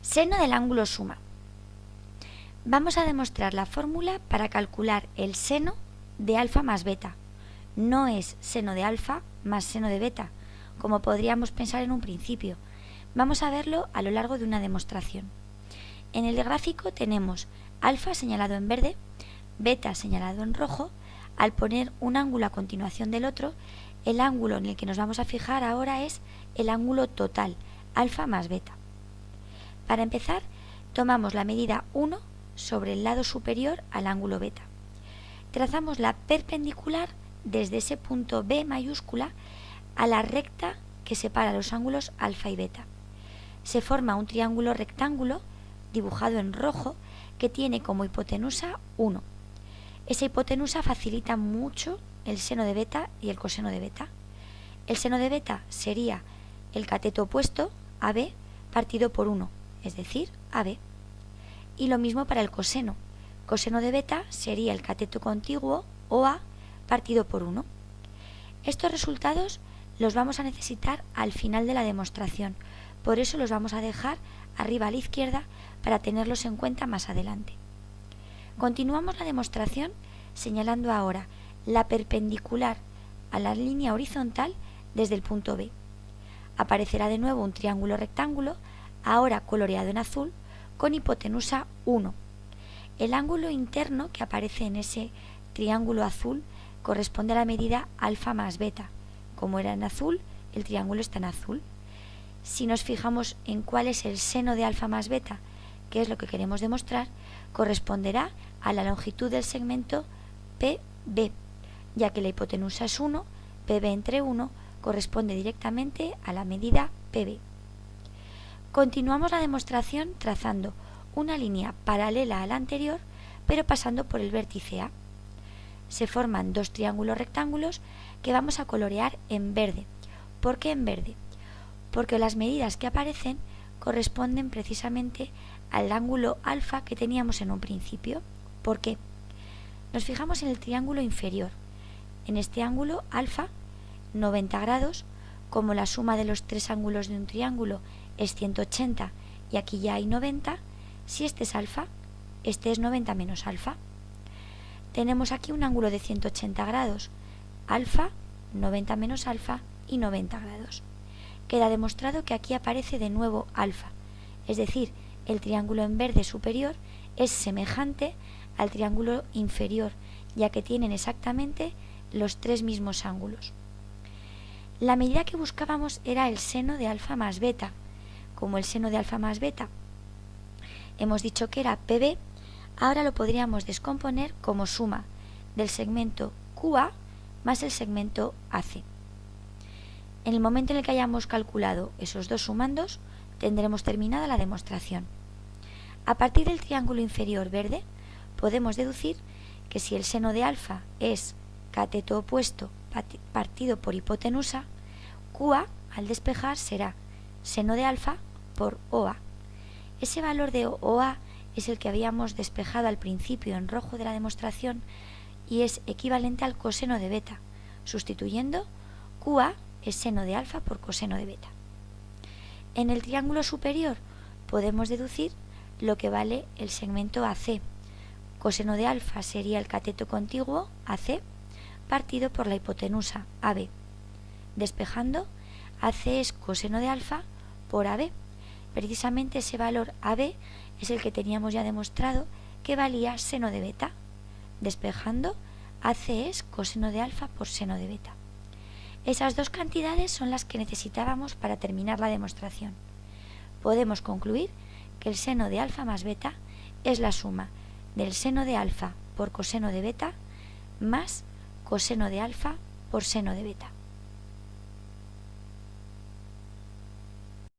Seno del ángulo suma. Vamos a demostrar la fórmula para calcular el seno de alfa más beta. No es seno de alfa más seno de beta, como podríamos pensar en un principio. Vamos a verlo a lo largo de una demostración. En el gráfico tenemos alfa señalado en verde, beta señalado en rojo. Al poner un ángulo a continuación del otro, el ángulo en el que nos vamos a fijar ahora es el ángulo total, alfa más beta. Para empezar, tomamos la medida 1 sobre el lado superior al ángulo beta. Trazamos la perpendicular desde ese punto B mayúscula a la recta que separa los ángulos alfa y beta. Se forma un triángulo rectángulo dibujado en rojo que tiene como hipotenusa 1. Esa hipotenusa facilita mucho el seno de beta y el coseno de beta. El seno de beta sería el cateto opuesto, AB, partido por 1, es decir, AB. Y lo mismo para el coseno. Coseno de beta sería el cateto contiguo, OA, partido por 1. Estos resultados los vamos a necesitar al final de la demostración, por eso los vamos a dejar arriba a la izquierda para tenerlos en cuenta más adelante. Continuamos la demostración señalando ahora la perpendicular a la línea horizontal desde el punto B. Aparecerá de nuevo un triángulo rectángulo, ahora coloreado en azul, con hipotenusa 1. El ángulo interno que aparece en ese triángulo azul corresponde a la medida alfa más beta. Como era en azul, el triángulo está en azul. Si nos fijamos en cuál es el seno de alfa más beta, que es lo que queremos demostrar, corresponderá a la longitud del segmento PB, ya que la hipotenusa es 1, PB entre 1 corresponde directamente a la medida PB. Continuamos la demostración trazando una línea paralela a la anterior, pero pasando por el vértice A. Se forman dos triángulos rectángulos que vamos a colorear en verde. ¿Por qué en verde? Porque las medidas que aparecen corresponden precisamente al ángulo alfa que teníamos en un principio. ¿Por qué? Nos fijamos en el triángulo inferior. En este ángulo alfa, 90 grados, como la suma de los tres ángulos de un triángulo es 180 y aquí ya hay 90, si este es alfa, este es 90 menos alfa. Tenemos aquí un ángulo de 180 grados, alfa, 90 menos alfa y 90 grados. Queda demostrado que aquí aparece de nuevo alfa, es decir, el triángulo en verde superior es semejante al triángulo inferior, ya que tienen exactamente los tres mismos ángulos. La medida que buscábamos era el seno de alfa más beta. Como el seno de alfa más beta hemos dicho que era PB, ahora lo podríamos descomponer como suma del segmento QA más el segmento AC. En el momento en el que hayamos calculado esos dos sumandos, tendremos terminada la demostración. A partir del triángulo inferior verde, podemos deducir que si el seno de alfa es cateto opuesto partido por hipotenusa, QA al despejar será seno de alfa por OA. Ese valor de OA es el que habíamos despejado al principio en rojo de la demostración y es equivalente al coseno de beta. Sustituyendo, QA es seno de alfa por coseno de beta. En el triángulo superior podemos deducir lo que vale el segmento AC. Coseno de alfa sería el cateto contiguo AC partido por la hipotenusa AB. Despejando, AC es coseno de alfa por AB. Precisamente ese valor AB es el que teníamos ya demostrado que valía seno de beta. Despejando, AC es coseno de alfa por seno de beta. Esas dos cantidades son las que necesitábamos para terminar la demostración. Podemos concluir que el seno de alfa más beta es la suma del seno de alfa por coseno de beta más coseno de alfa por seno de beta.